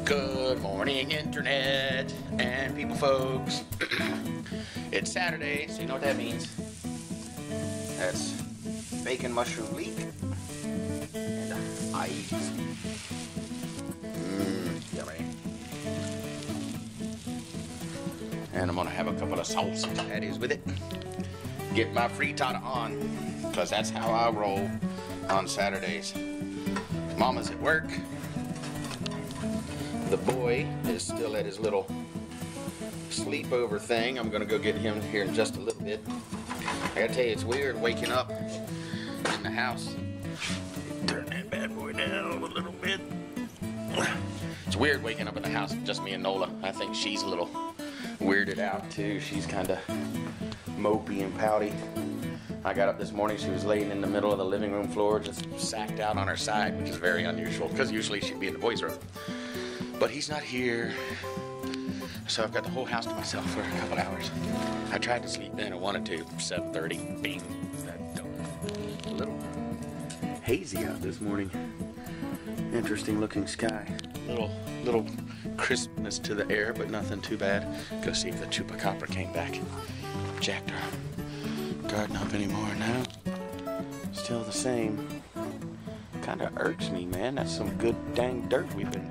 Good morning, internet and people, folks. It's Saturday, so you know what that means. That's bacon mushroom leek and ice. Yummy. And I'm gonna have a couple of sausage patties with it. Get my frittata on, because that's how I roll on Saturdays. Mama's at work. The boy is still at his little sleepover thing. I'm gonna go get him here in just a little bit. I gotta tell you, it's weird waking up in the house. Turn that bad boy down a little bit. It's weird waking up in the house, just me and Nola. I think she's a little weirded out too. She's kind of mopey and pouty. I got up this morning, she was laying in the middle of the living room floor, just sacked out on her side, which is very unusual, because usually she'd be in the boys' room. But he's not here, so I've got the whole house to myself for a couple hours. I tried to sleep in, I wanted to, 7:30, bing, that don't. A little hazy out this morning. Interesting looking sky. Little crispness to the air, but nothing too bad. Go see if the chupacabra came back. Jacked our garden up anymore now. Still the same. Kinda irks me, man. That's some good dang dirt we've been,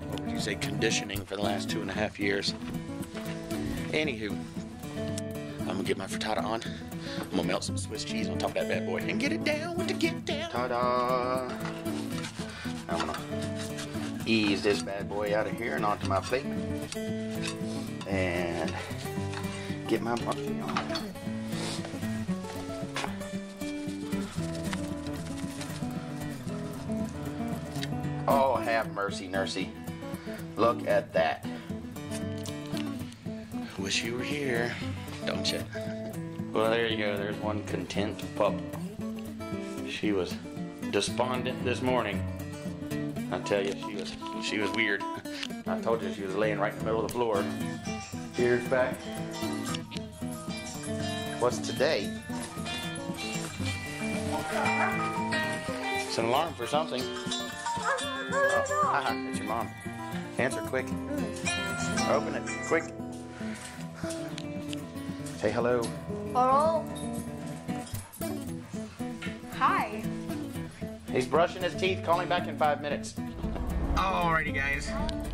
what would you say, conditioning for the last 2.5 years. Anywho, I'm gonna get my frittata on. I'm gonna melt some Swiss cheese on top of that bad boy and get it down with the get down. Ta-da! I'm gonna ease this bad boy out of here and onto my plate and get my party on. Oh, have mercy, nursey. Look at that. Wish you were here, don't you? Well, there you go. There's one content pup. She was despondent this morning. I tell you, she was weird. I told you she was laying right in the middle of the floor. Ears back. What's today? It's an alarm for something. Oh, it's your mom. Answer quick. Open it quick. Say hello. Hello. Hi. He's brushing his teeth, calling back in 5 minutes. Alrighty guys,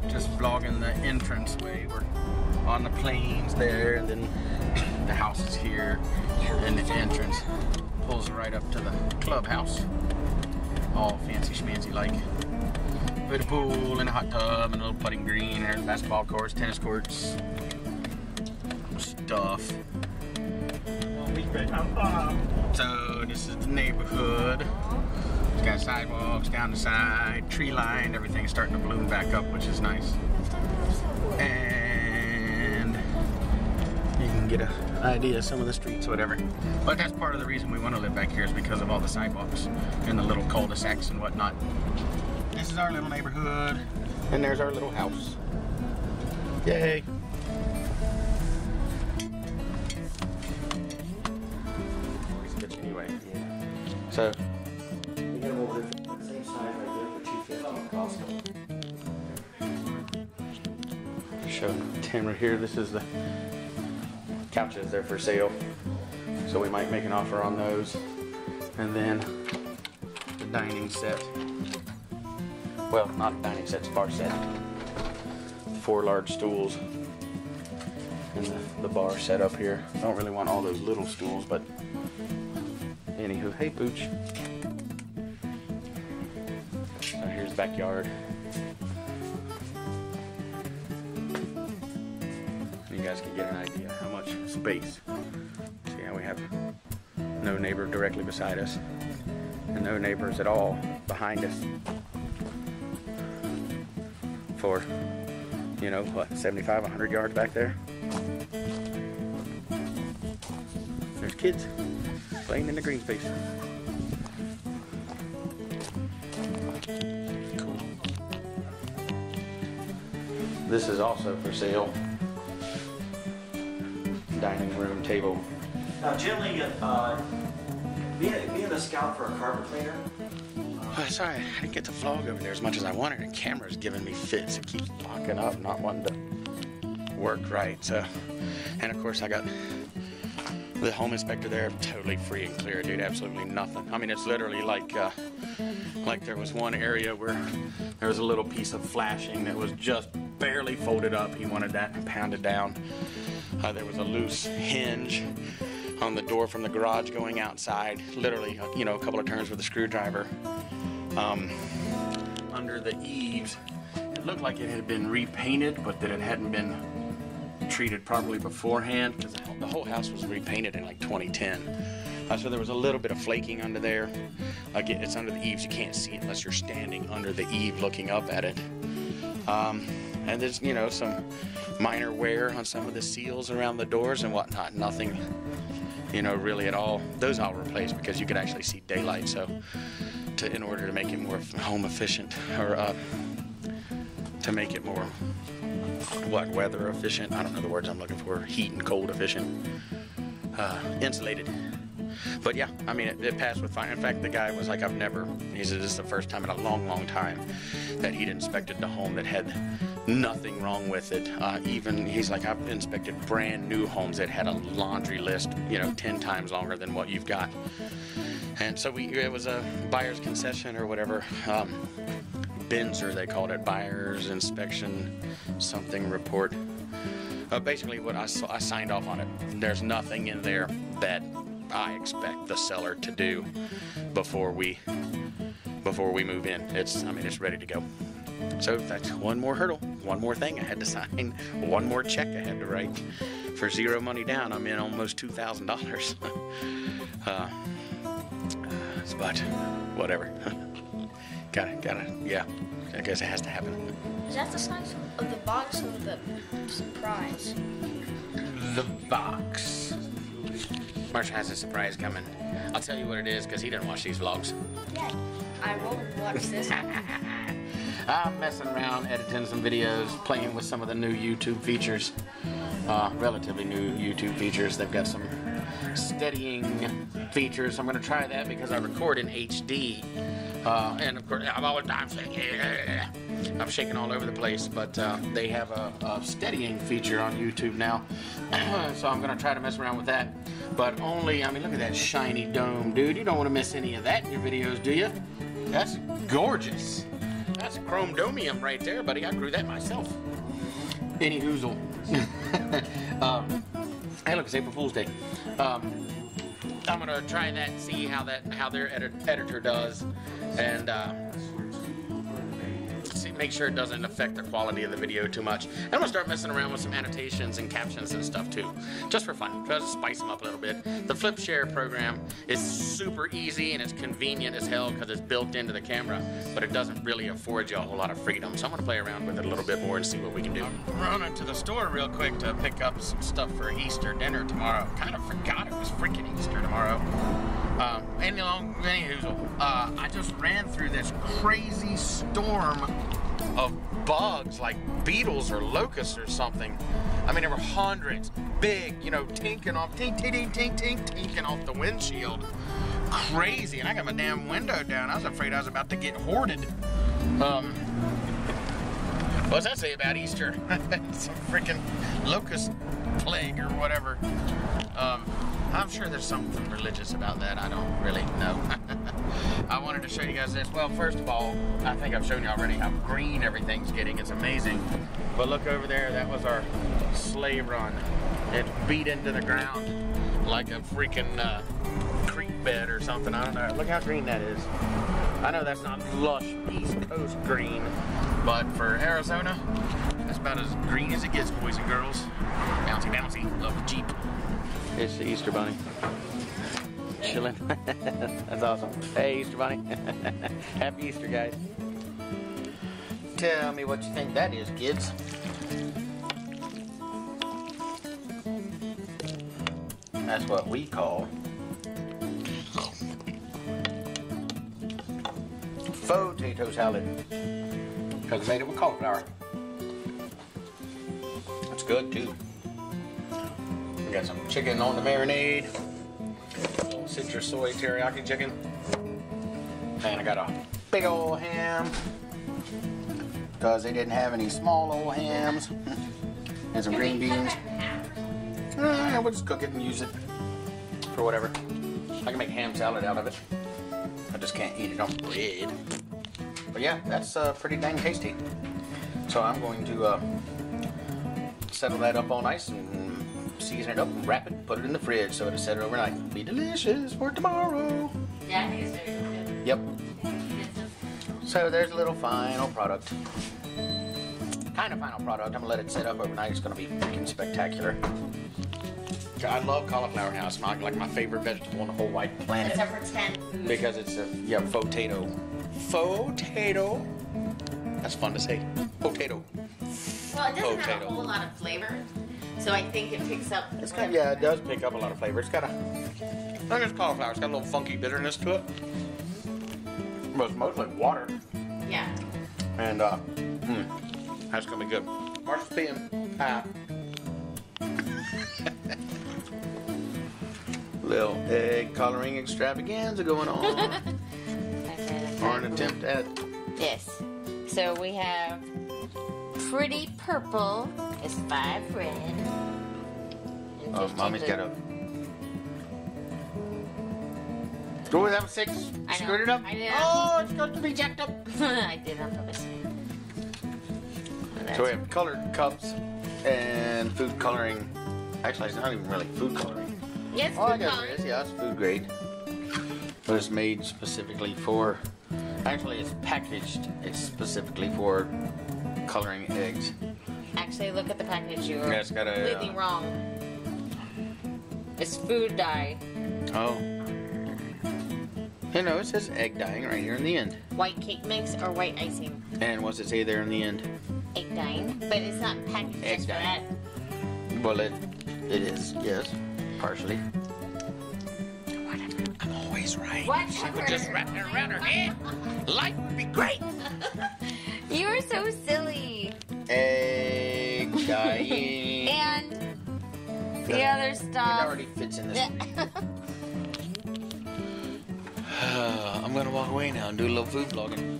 just vlogging the entrance way. We're on the plains there, and then the house is here, and the entrance pulls right up to the clubhouse. All fancy schmancy like. With a pool and a hot tub and a little putting green, and there's basketball courts, tennis courts, stuff. So this is the neighborhood. It's got sidewalks down the side, tree lined, everything's starting to bloom back up, which is nice. And you can get an idea of some of the streets or whatever. But that's part of the reason we want to live back here, is because of all the sidewalks and the little cul-de-sacs and whatnot. This is our little neighborhood, and there's our little house. Yay! Anyway, yeah. So you get them over there, same size right there for $2.50 at Costco. Showing Tim right here. This is the couches. They're for sale, so we might make an offer on those. And then the dining set. Well, not a dining set, it's a bar set. 4 large stools. And the bar set up here. I don't really want all those little stools, but anywho, hey Pooch. So here's the backyard. You guys can get an idea how much space. See how we have no neighbor directly beside us, and no neighbors at all behind us. For, you know, what, 75, 100 yards back there. There's kids playing in the green space. Cool. This is also for sale. Dining room table. Now, generally, being a scout for a carpet cleaner, Oh, sorry, I didn't get the vlog over there as much as I wanted, and the camera's giving me fits. It keeps locking up, not wanting to work right. So, and of course I got the home inspector there, totally free and clear, dude. Absolutely nothing. I mean, it's literally like there was one area where there was a little piece of flashing that was just barely folded up. He wanted that pounded down. There was a loose hinge on the door from the garage going outside. Literally, you know, a couple of turns with a screwdriver. Under the eaves, it looked like it had been repainted, but that it hadn't been treated properly beforehand, because the whole house was repainted in like 2010. So there was a little bit of flaking under there. Again, it's under the eaves. You can't see it unless you're standing under the eave looking up at it. And there's, you know, some minor wear on some of the seals around the doors and whatnot. Nothing, you know, really at all. Those I'll replace because you could actually see daylight. So in order to make it more home efficient, or to make it more, weather efficient? I don't know the words I'm looking for. Heat and cold efficient. Insulated. But yeah, I mean, it passed with fine. In fact, the guy was like, he said this is the first time in a long, long time that he'd inspected the home that had nothing wrong with it. Even, he's like, I've inspected brand new homes that had a laundry list, you know, 10 times longer than what you've got. And so it was a buyer's concession or whatever. BINSR, they called it, buyer's inspection something report. Basically what I signed off on it. There's nothing in there that I expect the seller to do before we move in. I mean, it's ready to go. So that's one more hurdle, one more thing I had to sign, one more check I had to write. For zero money down, I'm in almost $2,000. But whatever. Gotta, yeah. I guess it has to happen. Is that the size of the box or the surprise? The box. Marshall has a surprise coming. I'll tell you what it is because he didn't watch these vlogs. Yeah, I will watch this. I'm messing around, editing some videos, playing with some of the new YouTube features. Relatively new YouTube features. They've got some steadying features. I'm going to try that because I record in HD. And of course, I'm shaking all over the place, but they have a steadying feature on YouTube now. So I'm going to try to mess around with that. But only, I mean, look at that shiny dome, dude. You don't want to miss any of that in your videos, do you? That's gorgeous. That's chromodomium right there, buddy. I grew that myself. Any hoozle. Hey, look, it's April Fool's Day. I'm gonna try that and see how their editor does, and make sure it doesn't affect the quality of the video too much. And I'm gonna start messing around with some annotations and captions and stuff too, just for fun, try to spice them up a little bit. The Flip Share program is super easy and it's convenient as hell because it's built into the camera, but it doesn't really afford you a whole lot of freedom. So I'm gonna play around with it a little bit more and see what we can do. I'm running to the store real quick to pick up some stuff for Easter dinner tomorrow. Kind of forgot it was freaking Easter tomorrow. I just ran through this crazy storm of bugs, like beetles or locusts or something. I mean, there were hundreds, big, you know, tinking off the windshield. Crazy, and I got my damn window down. I was afraid I was about to get hoarded. What does that say about Easter? Some freaking locust plague or whatever. I'm sure there's something religious about that. I don't really know. I wanted to show you guys this. Well, first of all, I think I've shown you already how green everything's getting. It's amazing. But look over there. That was our sleigh run. It beat into the ground like a freaking creek bed or something. I don't know. Look how green that is. I know that's not lush East Coast green, but for Arizona, that's about as green as it gets, boys and girls. Bouncy, bouncy. Love the Jeep. It's the Easter Bunny. Chilling. That's awesome. Hey, Easter Bunny. Happy Easter, guys. Tell me what you think that is, kids. That's what we call FAUX-TATO salad. Because it's made it with cauliflower. That's good, too. We got some chicken on the marinade. Citrus soy teriyaki chicken. And I got a big old ham. Because they didn't have any small old hams. And some green beans. We'll just cook it and use it for whatever. I can make ham salad out of it. I just can't eat it on bread. But yeah, that's pretty dang tasty. So I'm going to settle that up all nice and season it up and wrap it, put it in the fridge so it'll set it overnight. It'll be delicious for tomorrow. Yeah, I think it's very good. Yep. So there's a little final product. Kind of final product. I'm gonna let it set up overnight. It's gonna be freaking spectacular. I love cauliflower now. It's like my favorite vegetable on the whole wide planet. Except for 10. Because it's a FAUX-TATO. FAUX-TATO. That's fun to say. FAUX-TATO. Well, it doesn't have a whole lot of flavor, so I think it picks up. It's got, yeah, it does pick up a lot of flavor. It's got a. Look at cauliflower. It's got a little funky bitterness to it. But it's mostly water. Yeah. And that's gonna be good. Marzipan pie. Little egg coloring extravaganza going on. Or an attempt at. Yes. So we have pretty purple is 5 red. And Oh, 15 Mommy's blue. got a. Oh, that was 6. I know. Screwed it up. I did. Oh, it's got to be jacked up. I did on purpose. So we have colored cups and food coloring. Actually, it's not even really food coloring. Yes, Oh, I food guess coloring. it is. Yeah, it's food grade. But it's made specifically for. Actually, it's packaged. It's specifically for coloring eggs. Actually, look at the package. You were Yeah, it's got a, completely wrong. It's food dye. Oh. You know, it says egg dyeing right here in the end. White cake mix or white icing. And what's it say there in the end? Egg dyeing. But it's not packaged Egg just for that. dyeing. Well, it is, yes, partially. Whatever. I'm always right. What? She would just wrap it around her head. Life would be great. You are so silly. Egg dyeing. And the other It stuff. already fits in this. I'm gonna walk away now and do a little food vlogging.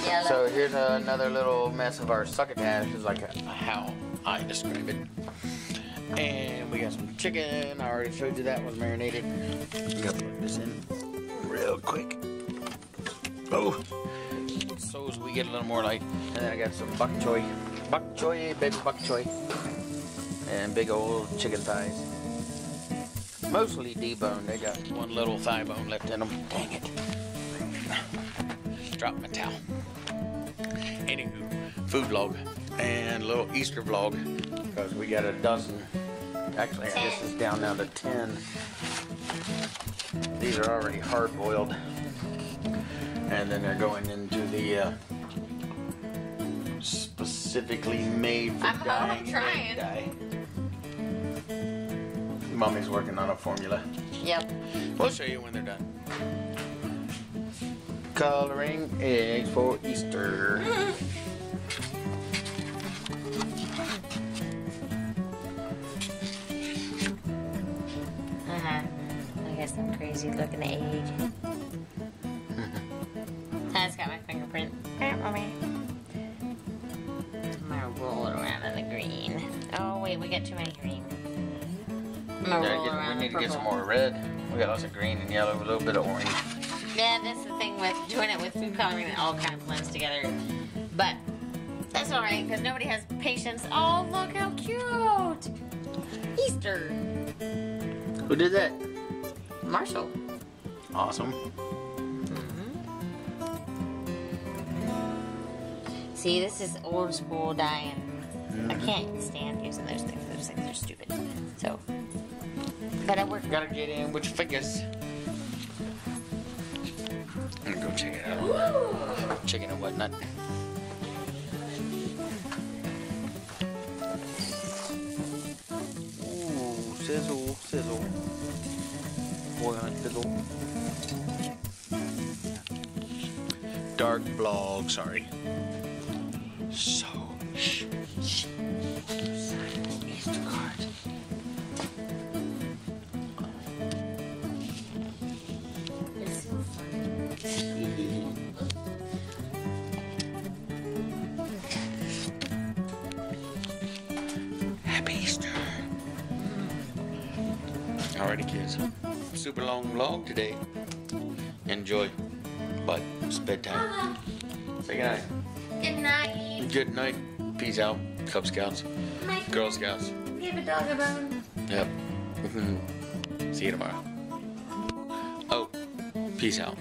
Yeah, So here's another little mess of our succotash, is like how I describe it. And we got some chicken. I already showed you that was marinated. I'm gonna plug this in real quick. Oh, so as we get a little more light. And then I got some bok choy, baby bok choy, and big old chicken thighs. Mostly deboned. They got one little thigh bone left in them. Dang it. Drop my towel. Anywho, food vlog and a little Easter vlog because we got a dozen. Actually, this is down now to 10. These are already hard boiled, and then they're going into the specifically made for dyeing trying. egg dye. Mommy's working on a formula. Yep. We'll show you when they're done. Coloring eggs for Easter. I got some crazy looking egg. That's got my fingerprint. Mommy. I'm gonna roll it around in the green. Oh wait, we got too many green. I'm gonna roll it around We in need to get some purple. more red. We got lots of green and yellow, a little bit of orange. Yeah, that's the thing with doing it with food coloring. It all kind of blends together. But that's all right because nobody has patience. Oh, look how cute! Easter. Who did that? Marshall. Awesome. See, this is old school dyeing. I can't stand using those things. Those things are stupid. So, but I work. Gotta get in with your fingers. I'm gonna go check it out. Chicken and whatnot. Ooh, sizzle, sizzle. Boy on sizzle. Dark vlog, sorry. So, shh. Easter card. It's so fun. Alrighty, kids. Super long vlog today. Enjoy. But it's bedtime. Say good night. Good night. Good night. Peace out. Cub Scouts. Girl Scouts. Give a dog a bone. Yep. See you tomorrow. Oh, peace out.